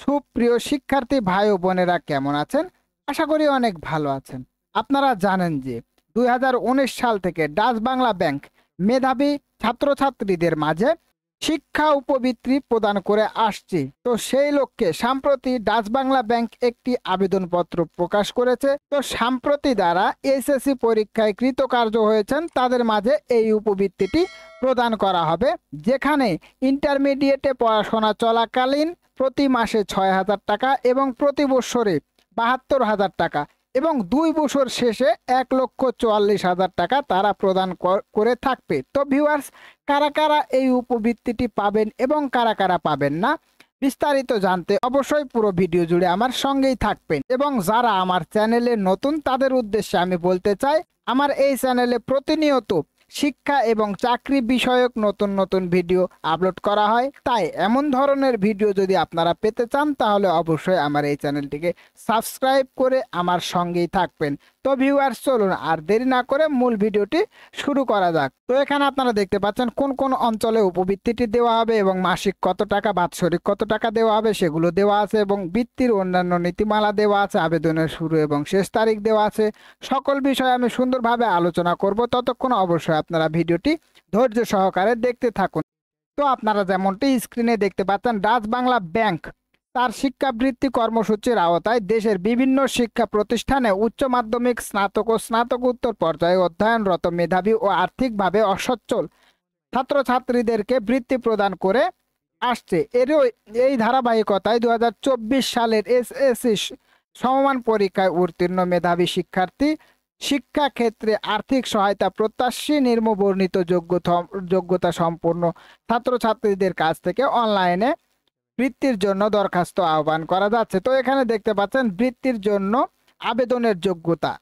সুপ্রিয় শিক্ষার্থী ভাই ও বোনেরা কেমন আছেন? আশা করি অনেক ভালো আছেন। আপনারা জানেন যে 2019 সাল থেকে ডাচ বাংলা ব্যাংক মেধাবী ছাত্রছাত্রীদের মাঝে শিক্ষা উপবৃত্তি প্রদান করে আসছে। তো সেই লক্ষ্যে সম্প্রতি ডাচ বাংলা ব্যাংক একটি আবেদনপত্র প্রকাশ করেছে। তো সম্প্রতি দ্বারা এসএসসি পরীক্ষায় কৃতকার্য হয়েছেন তাদের মাঝে এই উপবৃত্তিটি প্রদান করা হবে, যেখানে ইন্টারমিডিয়েটে পড়াশোনা চলাকালীন প্রতি মাসে 6,000 টাকা এবং প্রতি বছরে 72,000 টাকা এবং 2 বছর শেষে 1,44,000 টাকা তারা প্রদান করে থাকবে। তো ভিউয়ার্স, কারা কারা এই উপবৃত্তিটি পাবেন এবং কারা কারা পাবেন না, বিস্তারিত জানতে অবশ্যই পুরো ভিডিও জুড়ে আমার সঙ্গেই থাকবেন। এবং যারা আমার চ্যানেলে নতুন তাদের উদ্দেশ্যে আমি বলতে চাই, আমার এই চ্যানেলে প্রতিনিয়ত শিক্ষা এবং চাকরি বিষয়ক নতুন নতুন ভিডিও আপলোড করা হয়। তাই এমন ধরনের ভিডিও যদি আপনারা পেতে চান তাহলে অবশ্যই আমার এই চ্যানেলটিকে সাবস্ক্রাইব করে আমার সঙ্গেই থাকবেন। তো ভিউয়ার্স, চলুন আর দেরি না করে মূল ভিডিওটি শুরু করা যাক। তো এখানে আপনারা দেখতে পাচ্ছেন কোন কোন অঞ্চলে উপবৃত্তিটি দেওয়া হবে এবং মাসিক কত টাকা, বাৎসরিক কত টাকা দেওয়া হবে সেগুলো দেওয়া আছে এবং বৃত্তির অন্যান্য নীতিমালা দেওয়া আছে, আবেদনের শুরু এবং শেষ তারিখ দেওয়া আছে। সকল বিষয়ে আমি সুন্দরভাবে আলোচনা করব, ততক্ষণ অবশ্যই আপনারা ভিডিওটি ধৈর্য সহকারে দেখতে থাকুন। তো আপনারা যেমনটি স্ক্রিনে দেখতে পাচ্ছেন, ডাচ বাংলা ব্যাংক তার শিক্ষাবৃত্তি কর্মসূচির আওতায় দেশের বিভিন্ন শিক্ষা প্রতিষ্ঠানে উচ্চ মাধ্যমিক, স্নাতক ও স্নাতকোত্তর পর্যায়ে অধ্যয়নরত মেধাবী ও আর্থিকভাবে অসচ্ছল ছাত্রছাত্রীদেরকে বৃত্তি প্রদান করে আসছে। এই ধারাবাহিকতায় 2024 সালের এসএসসি সমমান পরীক্ষায় উত্তীর্ণ মেধাবী শিক্ষার্থী শিক্ষা ক্ষেত্রে আর্থিক সহায়তা প্রত্যাশী নিম্নবর্ণিত যোগ্যতা সম্পন্ন ছাত্রছাত্রীদের কাছ থেকে অনলাইনে বৃত্তির জন্য দরখাস্ত আহ্বান করা যাচ্ছে। তো এখানে দেখতে পাচ্ছেন বৃত্তির জন্য আবেদনের যোগ্যতা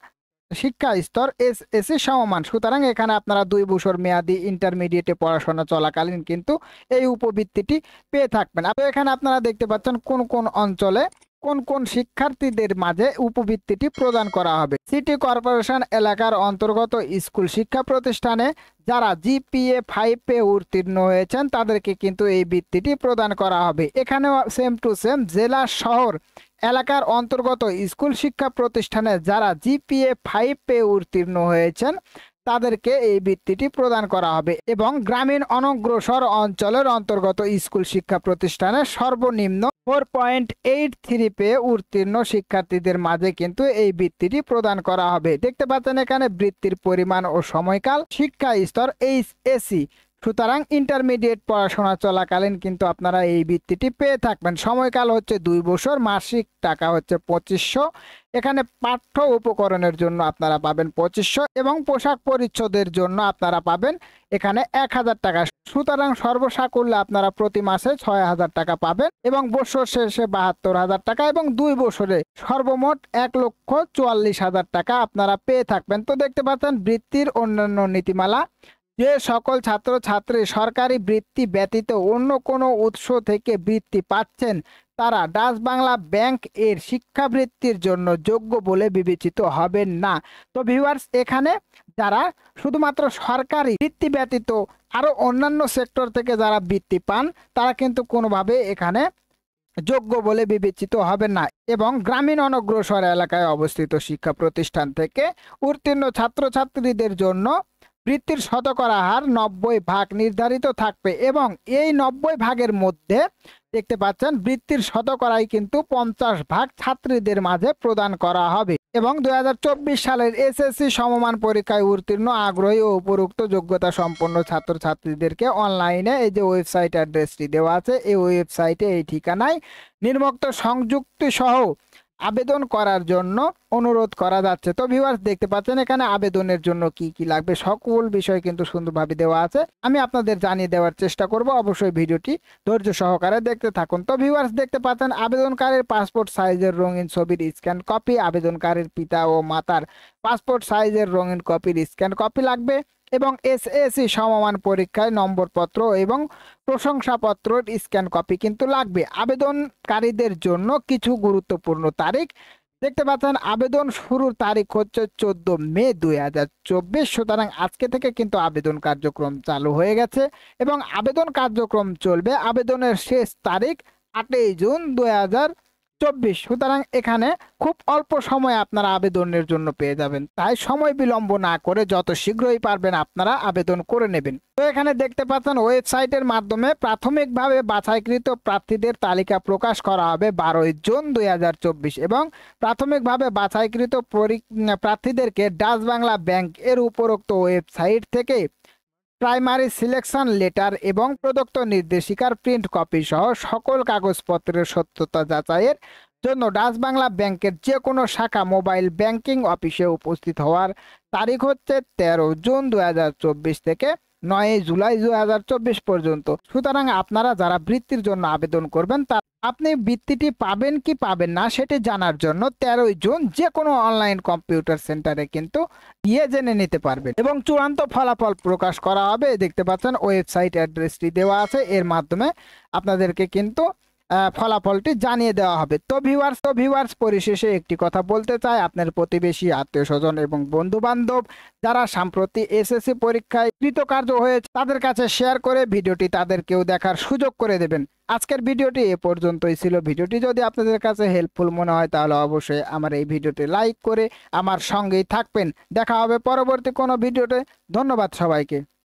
শিক্ষা স্তর এসএসসি সমমান। সুতরাং এখানে আপনারা 2 বছর মেয়াদী ইন্টারমিডিয়েটে পড়াশোনা চলাকালীন কিন্তু এই উপবৃত্তিটি পেয়ে থাকবেন। তো এখানে আপনারা দেখতে পাচ্ছেন কোন কোন অঞ্চলে কোন কোন শিক্ষার্থীদের মাঝে উপবৃত্তিটি প্রদান করা হবে। সিটি কর্পোরেশন এলাকার অন্তর্গত স্কুল শিক্ষা প্রতিষ্ঠানে যারা জিপিএ 5 উত্তীর্ণ হয়েছেন তাদেরকে কিন্তু এই বৃত্তিটি প্রদান করা হবে। এখানেও সেম টু সেম জেলা শহর এলাকার অন্তর্গত স্কুল শিক্ষা প্রতিষ্ঠানে যারা জিপিএ 5 উত্তীর্ণ হয়েছেন তাদেরকে এই বৃত্তিটি প্রদান করা হবে এবং গ্রামীণ অনগ্রসর অঞ্চলের অন্তর্গত স্কুল শিক্ষা প্রতিষ্ঠানে সর্বনিম্ন 4.83 পেয়ে উত্তীর্ণ শিক্ষার্থীদের মাঝে কিন্তু এই বৃত্তিটি প্রদান করা হবে। দেখতে পাচ্ছেন এখানে বৃত্তির পরিমাণ ও সময়কাল শিক্ষা স্তর এইচএসসি। সুতরাং ইন্টারমিডিয়েট পড়াশোনা চলাকালীন কিন্তু আপনারা এই বৃত্তিটি পেয়ে থাকবেন। সময়কাল হচ্ছে 2 বছর, মাসিক টাকা হচ্ছে 2500। এখানে পাঠ্য উপকরণের জন্য আপনারা পাবেন 2500 এবং পোশাক পরিচ্ছদের জন্য আপনারা পাবেন এখানে 1000 টাকা। সুতরাং সর্বসাকুল্যে আপনারা প্রতি মাসে 6,000 টাকা পাবেন এবং বছর শেষে 72,000 টাকা এবং 2 বছরে সর্বমোট 1,44,000 টাকা আপনারা পেয়ে থাকবেন। তো দেখতে পাচ্ছেন বৃত্তির অন্যান্য নীতিমালা। যে সকল ছাত্রছাত্রী সরকারি বৃত্তি ব্যতীত অন্য কোনো উৎস থেকে বৃত্তি পাচ্ছেন তারা ডাচ বাংলা ব্যাংক এর শিক্ষাবৃত্তির জন্য যোগ্য বলে বিবেচিত হবেন না। তো ভিউয়ার্স, এখানে যারা শুধুমাত্র সরকারি বৃত্তি ব্যতীত আরো অন্যান্য সেক্টর থেকে যারা বৃত্তি পান তারা কিন্তু কোনোভাবে এখানে যোগ্য বলে বিবেচিত হবে না এবং গ্রামীণ অনগ্রসর এলাকায় অবস্থিত শিক্ষা প্রতিষ্ঠান থেকে উত্তীর্ণ ছাত্রছাত্রীদের জন্য বৃত্তির শতকরা হার 90% নির্ধারিত থাকবে এবং এই 90% মধ্যে দেখতে পাচ্ছেন বৃত্তির শতকরাই কিন্তু 50% ছাত্রীদের মাঝে প্রদান করা হবে এবং 2024 সালের এসএসসি সমমান পরীক্ষায় উত্তীর্ণ আগ্রহী ও উপরোক্ত যোগ্যতা সম্পন্ন ছাত্রছাত্রীদেরকে অনলাইনে এই যে ওয়েবসাইট অ্যাড্রেসটি দেওয়া আছে এই ওয়েবসাইটে এই ঠিকানায় নিম্নোক্ত সংযুক্তি সহ আবেদন করার জন্য অনুরোধ করা যাচ্ছে। তো ভিউয়ার্স, দেখতে পাচ্ছেন এখানে আবেদনের জন্য কি কি লাগবে সকল বিষয় কিন্তু সুন্দরভাবে দেওয়া আছে। আমি আপনাদের জানিয়ে দেওয়ার চেষ্টা করব, অবশ্যই ভিডিওটি ধৈর্য সহকারে দেখতে থাকুন। তো ভিউয়ার্স, দেখতে পাচ্ছেন আবেদনকারীর পাসপোর্ট সাইজের রঙিন ছবির স্ক্যান কপি, আবেদনকারীর পিতা ও মাতার পাসপোর্ট সাইজের রঙিন কপির স্ক্যান কপি লাগবে এবং এসএসসি সমমান পরীক্ষায় নম্বরপত্র এবং প্রশংসাপত্রের স্ক্যান কপি কিন্তু লাগবে। আবেদনকারীদের জন্য কিছু গুরুত্বপূর্ণ তারিখ দেখতে পাচ্ছেন। আবেদন শুরুর তারিখ হচ্ছে 14 মে 2024। সুতরাং আজকে থেকে কিন্তু আবেদন কার্যক্রম চালু হয়ে গেছে এবং আবেদন কার্যক্রম চলবে। আবেদনের শেষ তারিখ 8 জুন 2024। সুতরাং এখানে খুব অল্প সময় আপনারা আবেদনের জন্য পেয়ে যাবেন, তাই সময় বিলম্ব না করে যত শীঘ্রই পারবেন আপনারা আবেদন করে নেবেন। তো এখানে দেখতে পাচ্ছেন ওয়েবসাইটের মাধ্যমে প্রাথমিকভাবে বাছাইকৃত প্রার্থীদের তালিকা প্রকাশ করা হবে 12 জুন 2024 এবং প্রাথমিকভাবে বাছাইকৃত প্রার্থীদেরকে ডাচ বাংলা ব্যাংক এর উপরোক্ত ওয়েবসাইট থেকে প্রাইমারি সিলেকশন লেটার এবং প্রদত্ত নির্দেশিকার প্রিন্ট কপি সহ সকল কাগজপত্রের সত্যতা যাচাইয়ের জন্য ডাচ বাংলা ব্যাংকের যে কোনো শাখা মোবাইল ব্যাংকিং অফিসে উপস্থিত হওয়ার তারিখ হচ্ছে 13 জুন 2024 থেকে 9 জুলাই 2024 পর্যন্ত। সুতরাং আপনারা যারা বৃত্তির জন্য আবেদন করবেন তা আপনি বৃত্তিটি পাবেন কি পাবেন না সেটি জানার জন্য 13 জুন যে কোনো অনলাইন কম্পিউটার সেন্টারে কিন্তু গিয়ে জেনে নিতে পারবেন এবং চূড়ান্ত ফলাফল প্রকাশ করা হবে। দেখতে পাচ্ছেন ওয়েবসাইট অ্যাড্রেসটি দেওয়া আছে, এর মাধ্যমে আপনাদেরকে কিন্তু ফলাফলটি জানিয়ে দেওয়া হবে। তো ভিউয়ার্স পরিশেষে একটি কথা বলতে চাই, আপনার প্রতিবেশী, আত্মীয় স্বজন এবং বন্ধু বান্ধব যারা সম্প্রতি এসএসসি পরীক্ষায় কৃতকার্য হয়েছে তাদের কাছে শেয়ার করে ভিডিওটি তাদেরকেও দেখার সুযোগ করে দেবেন। আজকের ভিডিওটি এ পর্যন্তই ছিল। ভিডিওটি যদি আপনাদের কাছে হেল্পফুল মনে হয় তাহলে অবশ্যই আমার এই ভিডিওটি লাইক করে আমার সঙ্গেই থাকবেন। দেখা হবে পরবর্তী কোনো ভিডিওতে। ধন্যবাদ সবাইকে।